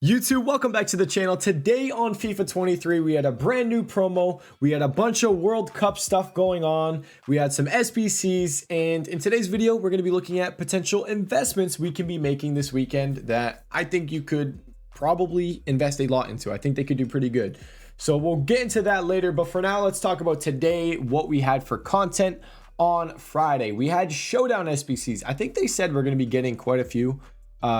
YouTube, welcome back to the channel. Today on FIFA 23, we had a brand new promo. We had a bunch of World Cup stuff going on. We had some SBCs, and in today's video, we're going to be looking at potential investments we can be making this weekend that I think you could probably invest a lot into. I think they could do pretty good. So we'll get into that later, but for now, let's talk about today, what we had for content on Friday. We had Showdown SBCs. I think they said we're going to be getting quite a few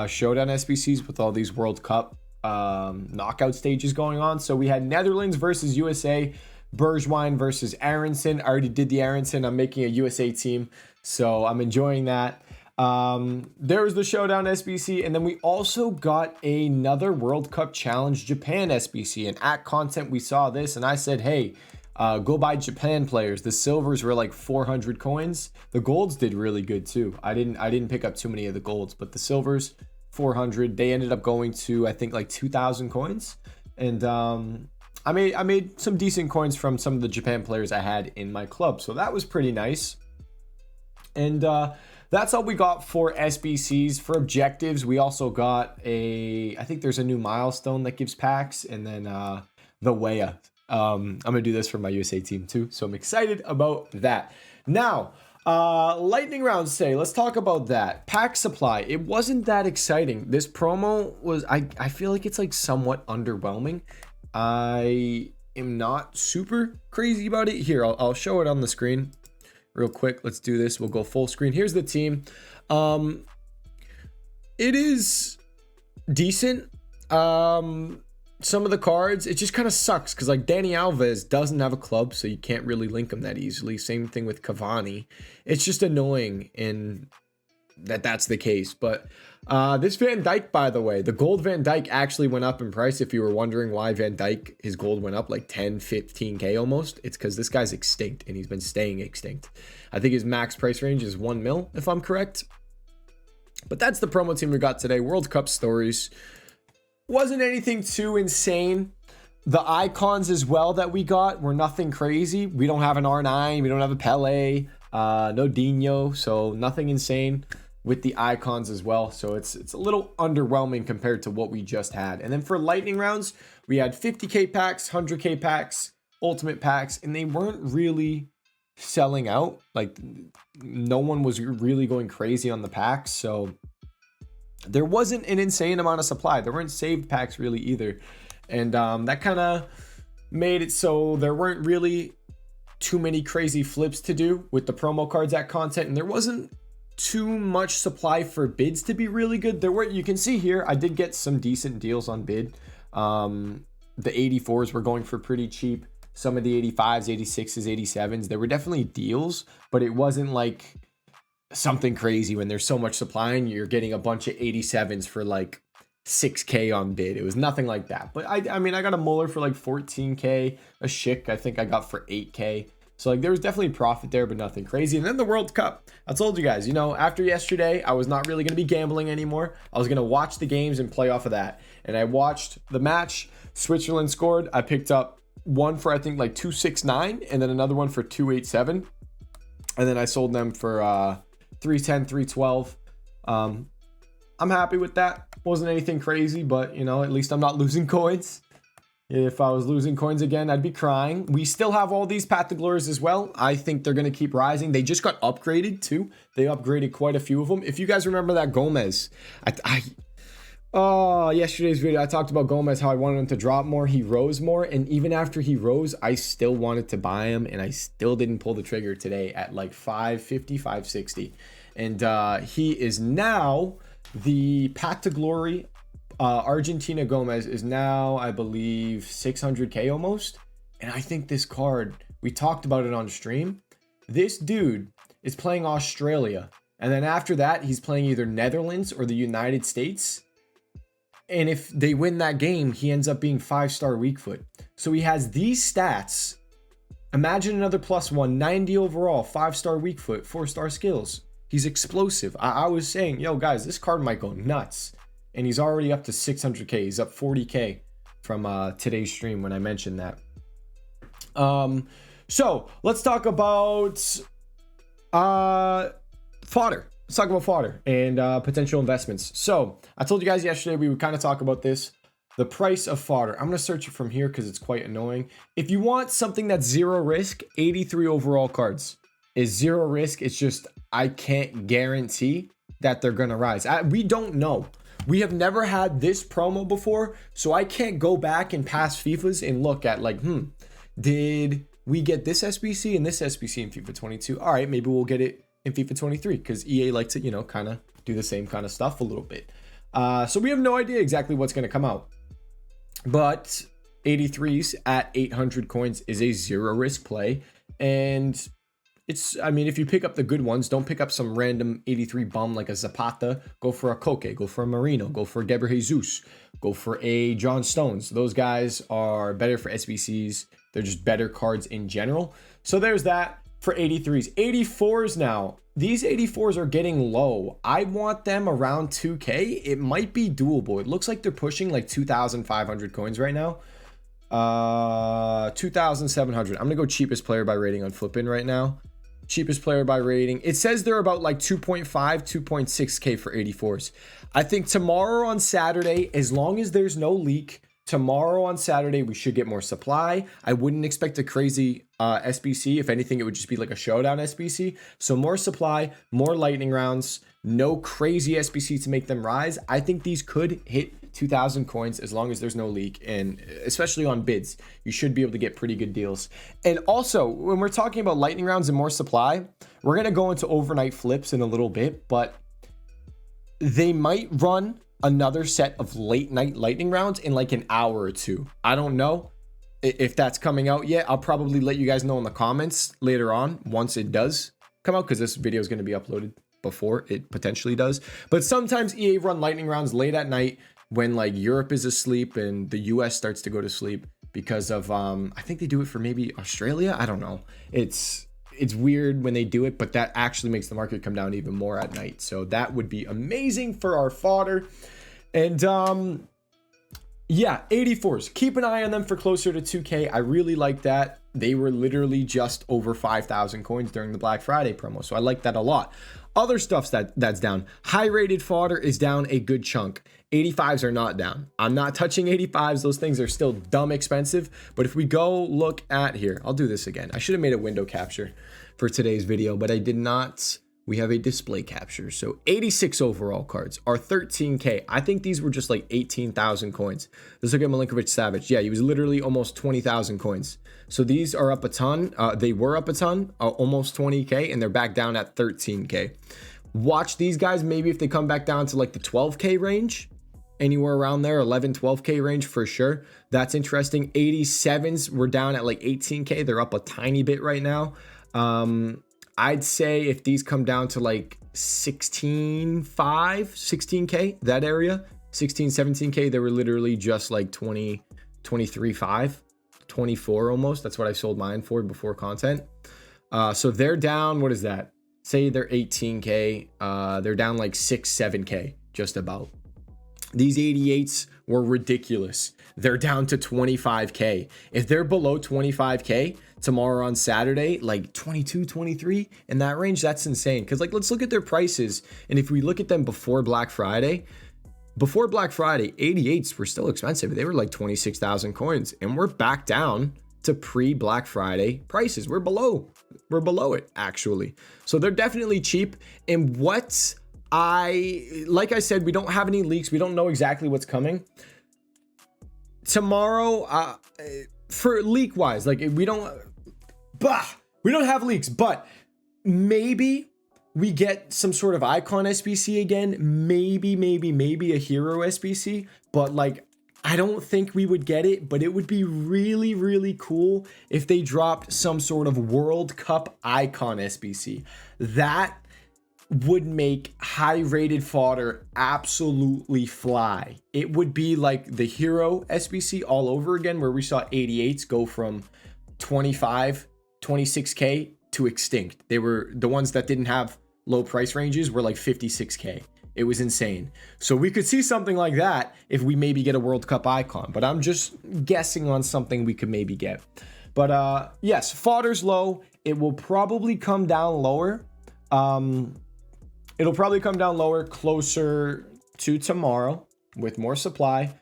Showdown SBCs with all these World Cup knockout stages going on. So we had Netherlands versus USA, Bergwijn versus Aronson. I already did the Aronson. I'm making a USA team, so I'm enjoying that. There was the Showdown SBC, and then we also got another World Cup Challenge Japan SBC. And at content, we saw this, and I said, hey, go buy Japan players. The silvers were like 400 coins. The golds did really good too. I didn't pick up too many of the golds, but the silvers 400. They ended up going to I think like 2,000 coins, and I made some decent coins from some of the Japan players I had in my club, so that was pretty nice. And that's all we got for SBCs. For objectives, we also got I think there's a new milestone that gives packs, and then the Weah. I'm gonna do this for my USA team too, so I'm excited about that. Now, lightning rounds today. Let's talk about that. Pack supply. It wasn't that exciting. This promo was, I feel like it's like somewhat underwhelming. I am not super crazy about it. Here, I'll show it on the screen real quick. Let's do this. We'll go full screen. Here's the team. It is decent. Some of the cards, it just kind of sucks because like Dani Alves doesn't have a club, so you can't really link him that easily. Same thing with Cavani. It's just annoying in that's the case. But this Van Dijk, by the way, the gold Van Dijk actually went up in price. If you were wondering why Van Dijk, his gold went up like 10, 15K almost, it's because this guy's extinct and he's been staying extinct. I think his max price range is 1 mil, if I'm correct. But that's the promo team we got today. World Cup stories. Wasn't anything too insane. The icons as well that we got were nothing crazy. We don't have an R9. We don't have a Pele. No Dino. So nothing insane with the icons as well. So it's a little underwhelming compared to what we just had. And then for lightning rounds, we had 50K packs, 100K packs, ultimate packs, and they weren't really selling out. Like no one was really going crazy on the packs. So there wasn't an insane amount of supply. There weren't saved packs really either. And that kind of made it so there weren't really too many crazy flips to do with the promo cards at content. And there wasn't too much supply for bids to be really good. There were, you can see here, I did get some decent deals on bid. The 84s were going for pretty cheap. Some of the 85s, 86s, 87s, there were definitely deals, but it wasn't like something crazy when there's so much supply and you're getting a bunch of 87s for like 6K on bid. It was nothing like that. But I mean, I got a Muller for like 14K, a Schick I think I got for 8K. So like there was definitely profit there, but nothing crazy. And then the World Cup. I told you guys, you know, after yesterday, I was not really going to be gambling anymore. I was going to watch the games and play off of that. And I watched the match. Switzerland scored. I picked up one for I think like 269 and then another one for 287. And then I sold them for 310, 312. I'm happy with that. Wasn't anything crazy, but you know, at least I'm not losing coins. If I was losing coins again, I'd be crying. We still have all these Path to Glories as well. I think they're going to keep rising. They just got upgraded too. They upgraded quite a few of them. If you guys remember that Gomez, yesterday's video, I talked about Gomez, how I wanted him to drop more. He rose more. And even after he rose, I still wanted to buy him. And I still didn't pull the trigger today at like 550, 560. And he is now the Path to Glory. Argentina Gomez is now, I believe, 600K almost. And I think this card, we talked about it on stream. This dude is playing Australia. And then after that, he's playing either Netherlands or the United States. And if they win that game, he ends up being 5-star weak foot. So he has these stats. Imagine another +1, 90 overall, 5-star weak foot, 4-star skills. He's explosive. I was saying, yo, guys, this card might go nuts. And he's already up to 600K. He's up 40K from today's stream when I mentioned that. So let's talk about fodder. Let's talk about fodder and potential investments. So I told you guys yesterday we would kind of talk about this. The price of fodder. I'm going to search it from here because it's quite annoying. If you want something that's zero risk, 83 overall cards is zero risk. It's just, I can't guarantee that they're going to rise. We don't know. We have never had this promo before, so I can't go back and past FIFAs and look at like, did we get this SBC and this SBC in FIFA 22? All right, maybe we'll get it in FIFA 23 because EA likes to, you know, kind of do the same kind of stuff a little bit. So we have no idea exactly what's going to come out. But 83s at 800 coins is a zero risk play. And it's, I mean, if you pick up the good ones, don't pick up some random 83 bum like a Zapata. Go for a Koke, go for a Marino, go for a Geber Jesus, go for a John Stones. Those guys are better for SBCs. They're just better cards in general. So there's that for 83s. 84s now. These 84s are getting low. I want them around 2K. It might be doable. It looks like they're pushing like 2,500 coins right now. 2,700. I'm going to go cheapest player by rating on Flippin right now. Cheapest player by rating. It says they're about like 2.5, 2.6K for 84s. I think tomorrow on Saturday, as long as there's no leak, tomorrow on Saturday, we should get more supply. I wouldn't expect a crazy SBC. If anything, it would just be like a showdown SBC. So more supply, more lightning rounds, no crazy SBC to make them rise. I think these could hit 2,000 coins as long as there's no leak. And especially on bids, you should be able to get pretty good deals. And also, when we're talking about lightning rounds and more supply, we're going to go into overnight flips in a little bit, but they might run another set of late night lightning rounds in like an hour or two. I don't know if that's coming out yet. I'll probably let you guys know in the comments later on once it does come out, because this video is going to be uploaded before it potentially does. But sometimes EA run lightning rounds late at night when like Europe is asleep and the US starts to go to sleep because of I think they do it for maybe Australia. I don't know. It's weird when they do it, but that actually makes the market come down even more at night. So that would be amazing for our fodder. And yeah, 84s. Keep an eye on them for closer to 2K. I really like that. They were literally just over 5,000 coins during the Black Friday promo. So I like that a lot. Other stuff that's down. High rated fodder is down a good chunk. 85s are not down. I'm not touching 85s. Those things are still dumb expensive. But if we go look at here, I'll do this again. I should have made a window capture for today's video, but I did not. We have a display capture. So 86 overall cards are 13K. I think these were just like 18,000 coins. Let's look at Milinkovic Savic. Yeah, he was literally almost 20,000 coins. So these are up a ton. They were up a ton, almost 20K, and they're back down at 13K. Watch these guys. Maybe if they come back down to like the 12K range, anywhere around there, 11, 12K range for sure. That's interesting. 87s were down at like 18K. They're up a tiny bit right now. I'd say if these come down to like 16.5, 16K, that area, 16, 17K, they were literally just like 20, 23.5, 24 almost. That's what I sold mine for before content. So they're down, what is that? Say they're 18K, they're down like 6, 7K, just about. These 88s were ridiculous. They're down to 25K. If they're below 25K tomorrow on Saturday, like 22, 23 in that range, that's insane. Because like, let's look at their prices. And if we look at them before Black Friday, 88s were still expensive. They were like 26,000 coins, and we're back down to pre-Black Friday prices. We're below it actually. So they're definitely cheap. And like I said, we don't have any leaks. We don't know exactly what's coming tomorrow. For leak wise, like we don't have leaks, but maybe we get some sort of icon SBC again. Maybe a hero SBC, but like, I don't think we would get it, but it would be really, really cool if they dropped some sort of World Cup icon SBC. That would make high rated fodder absolutely fly. It would be like the hero SBC all over again, where we saw 88s go from 25, 26K to extinct. They were the ones that didn't have low price ranges were like 56K. It was insane. So we could see something like that if we maybe get a World Cup icon, but I'm just guessing on something we could maybe get. But yes, fodder's low. It will probably come down lower. It'll probably come down lower closer to tomorrow with more supply.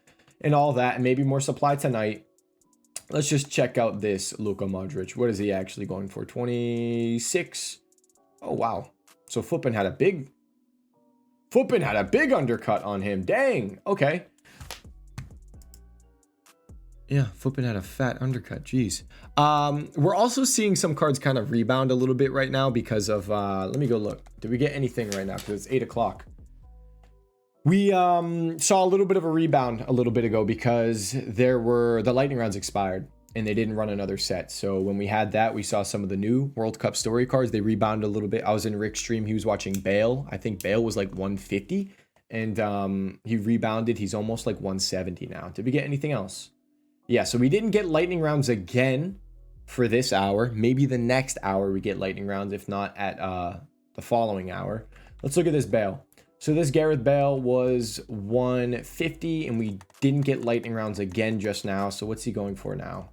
and all that, and maybe more supply tonight. Let's just check out this Luka Modric. What is he actually going for? 26. Oh, wow. So Footpin had a big undercut on him. Dang. Okay. Yeah, Footpin had a fat undercut. Jeez. We're also seeing some cards kind of rebound a little bit right now because of, let me go look. Did we get anything right now? Because it's 8 o'clock. We saw a little bit of a rebound a little bit ago because the lightning rounds expired and they didn't run another set. So when we had that, we saw some of the new World Cup story cards. They rebounded a little bit. I was in Rick's stream. He was watching Bale. I think Bale was like 150 and he rebounded. He's almost like 170 now. Did we get anything else? Yeah, so we didn't get lightning rounds again for this hour. Maybe the next hour we get lightning rounds, if not at the following hour. Let's look at this Bale. So this Gareth Bale was 150, and we didn't get lightning rounds again just now. So what's he going for now?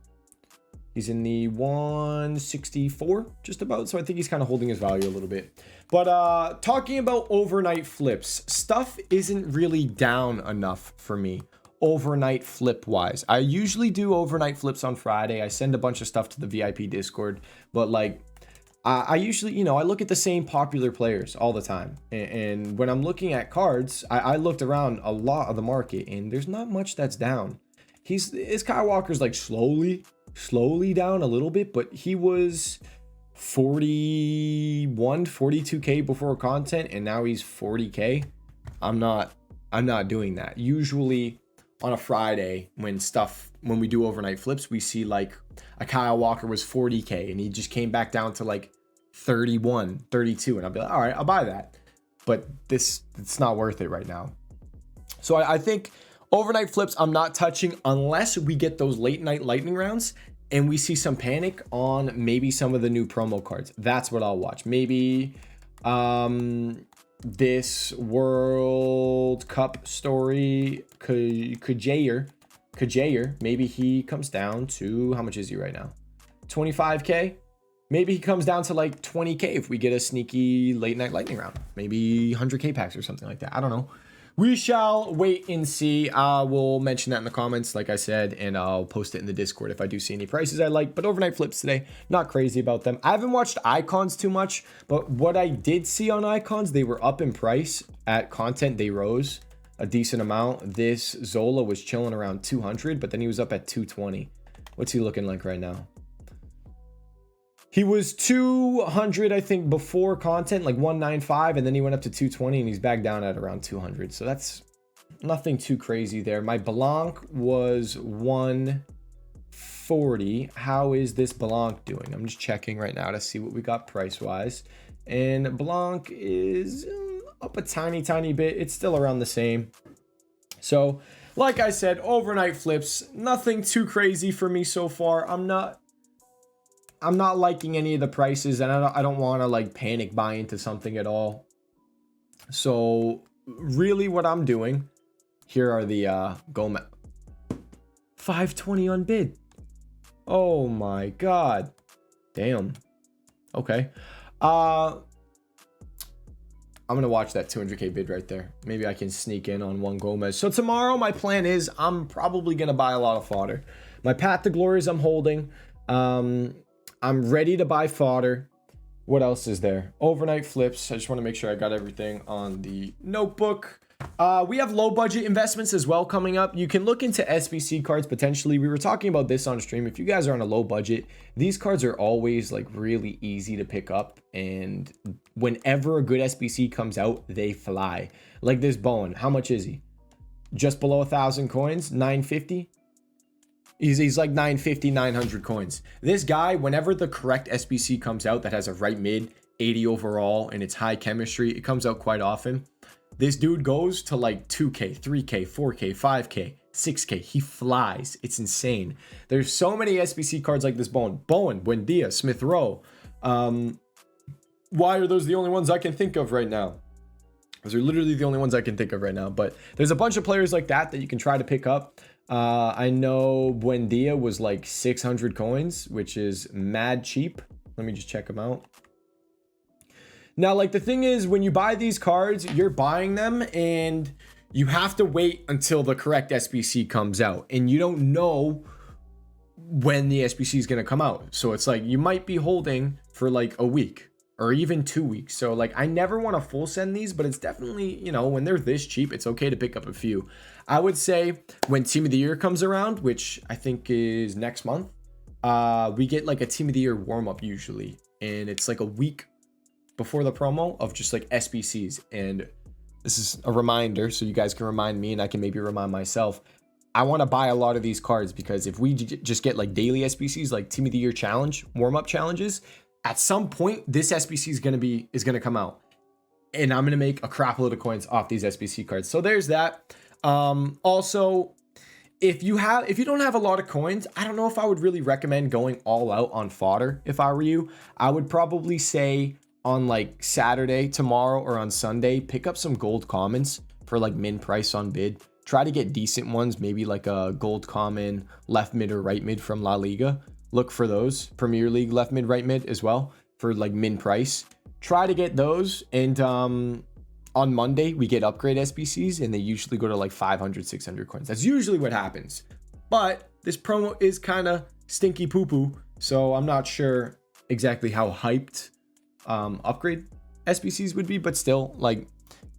He's in the 164, just about. So I think he's kind of holding his value a little bit. But talking about overnight flips, stuff isn't really down enough for me overnight flip wise. I usually do overnight flips on Friday. I send a bunch of stuff to the VIP Discord, but like I usually, I look at the same popular players all the time. And when I'm looking at cards, I looked around a lot of the market and there's not much that's down. His Kyle Walker's like slowly down a little bit, but he was 41, 42K before content and now he's 40K. I'm not doing that. Usually on a Friday when we do overnight flips, we see like a Kyle Walker was 40K and he just came back down to like 31, 32. And I'll be like, all right, I'll buy that. But it's not worth it right now. So I think overnight flips, I'm not touching unless we get those late night lightning rounds and we see some panic on maybe some of the new promo cards. That's what I'll watch. Maybe this World Cup story, Kajair, maybe he comes down to, how much is he right now? 25K? Maybe he comes down to like 20K if we get a sneaky late night lightning round. Maybe 100K packs or something like that. I don't know. We shall wait and see. We'll mention that in the comments, like I said, and I'll post it in the Discord if I do see any prices I like. But overnight flips today, not crazy about them. I haven't watched icons too much, but what I did see on icons, they were up in price. At content, they rose a decent amount. This Zola was chilling around 200, but then he was up at 220. What's he looking like right now? He was 200, I think, before content, like 195, and then he went up to 220, and he's back down at around 200. So that's nothing too crazy there. My Blanc was 140. How is this Blanc doing? I'm just checking right now to see what we got price-wise. And Blanc is up a tiny bit. It's still around the same. So, like I said, overnight flips, nothing too crazy for me so far. I'm not liking any of the prices, and I don't want to like panic buy into something at all. So really what I'm doing, here are the Gomez 520 on bid. Oh my God. Damn. Okay. I'm going to watch that 200K bid right there. Maybe I can sneak in on one Gomez. So tomorrow my plan is I'm probably going to buy a lot of fodder. My Path to Glories I'm holding. I'm ready to buy fodder. What else is there? Overnight flips. I just want to make sure I got everything on the notebook. We have low budget investments as well coming up. You can look into SBC cards potentially. We were talking about this on stream. If you guys are on a low budget, these cards are always like really easy to pick up. And whenever a good SBC comes out, they fly. Like this Bowen. How much is he? Just below 1,000 coins, 950. He's like 950, 900 coins. This guy, whenever the correct SBC comes out that has a right mid, 80 overall, and it's high chemistry, it comes out quite often. This dude goes to like 2K, 3K, 4K, 5K, 6K. He flies. It's insane. There's so many SBC cards like this Bowen, Buendia, Smith Rowe. Why are those the only ones I can think of right now? Those are literally the only ones I can think of right now. But there's a bunch of players like that you can try to pick up. I know Buendia was like 600 coins, which is mad cheap. Let me just check them out. Now, like the thing is, when you buy these cards, you're buying them and you have to wait until the correct SBC comes out, and you don't know when the SBC is going to come out. So it's like you might be holding for like a week or even 2 weeks. So like I never want to full send these, but it's definitely, you know, when they're this cheap, it's okay to pick up a few. I would say when Team of the Year comes around, which I think is next month, we get like a Team of the Year warm up usually, and it's like a week before the promo of just like SBCs. And this is a reminder so you guys can remind me and I can maybe remind myself. I want to buy a lot of these cards because if we just get like daily SBCs, like Team of the Year challenge, warm up challenges, at some point this SBC is going to come out, and I'm going to make a crap load of coins off these SBC cards. So there's that. Also, if you don't have a lot of coins, I don't know if I would really recommend going all out on fodder. If I were you, I would probably say on like Saturday, tomorrow, or on Sunday, pick up some gold commons for like min price on bid. Try to get decent ones, maybe like a gold common left mid or right mid from La Liga. Look for those. Premier League left mid, right mid as well for like min price. Try to get those. And on Monday, we get upgrade SBCs, and they usually go to like 500, 600 coins. That's usually what happens. But this promo is kind of stinky poo-poo, so I'm not sure exactly how hyped upgrade SBCs would be, but still, like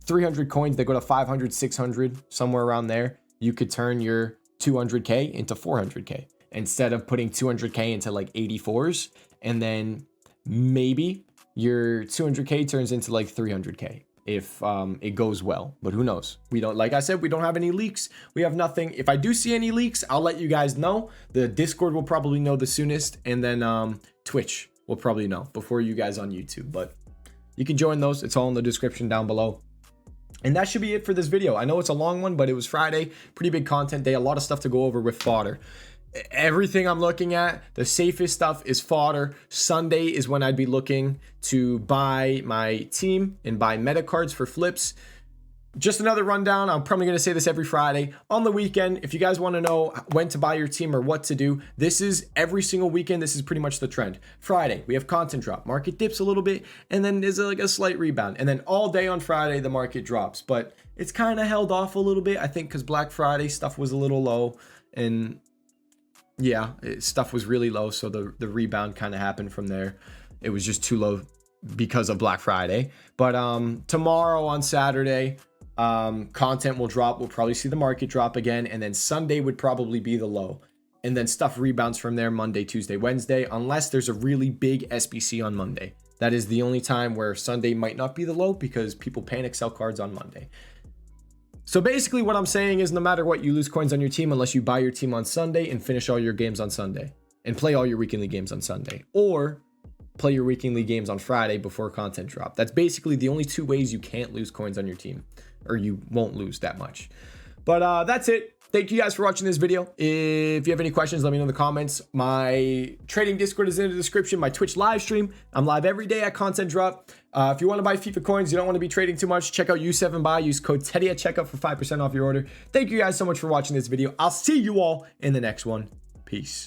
300 coins, they go to 500, 600, somewhere around there. You could turn your 200k into 400k instead of putting 200k into like 84s, and then maybe your 200k turns into like 300k if it goes well. But who knows? We don't, like I said, we don't have any leaks. We have nothing. If I do see any leaks, I'll let you guys know. The Discord will probably know the soonest, and then Twitch will probably know before you guys on YouTube. But you can join those. It's all in the description down below. And that should be it for this video. I know it's a long one, but it was Friday, pretty big content day, a lot of stuff to go over with fodder. Everything I'm looking at, the safest stuff is fodder. Sunday is when I'd be looking to buy my team and buy meta cards for flips. Just another rundown. I'm probably going to say this every Friday. On the weekend, if you guys want to know when to buy your team or what to do, this is every single weekend. This is pretty much the trend. Friday, we have content drop. Market dips a little bit, and then there's like a slight rebound. And then all day on Friday, the market drops. But it's kind of held off a little bit, I think, because Black Friday stuff was a little low. And yeah, stuff was really low. So the rebound kind of happened from there. It was just too low because of Black Friday. But tomorrow on Saturday, content will drop. We'll probably see the market drop again, and then Sunday would probably be the low, and then stuff rebounds from there Monday, Tuesday, Wednesday, unless there's a really big SBC on Monday. That is the only time where Sunday might not be the low, because people panic sell cards on Monday. So basically what I'm saying is, no matter what, you lose coins on your team unless you buy your team on Sunday and finish all your games on Sunday and play all your weekly games on Sunday, or play your weekly games on Friday before content drop. That's basically the only two ways you can't lose coins on your team, or you won't lose that much. But that's it. Thank you guys for watching this video. If you have any questions, let me know in the comments. My trading Discord is in the description. My Twitch live stream, I'm live every day at content drop. If you want to buy FIFA coins, you don't want to be trading too much, check out U7Buy. Use code TEDDY at checkout for 5% off your order. Thank you guys so much for watching this video. I'll see you all in the next one. Peace.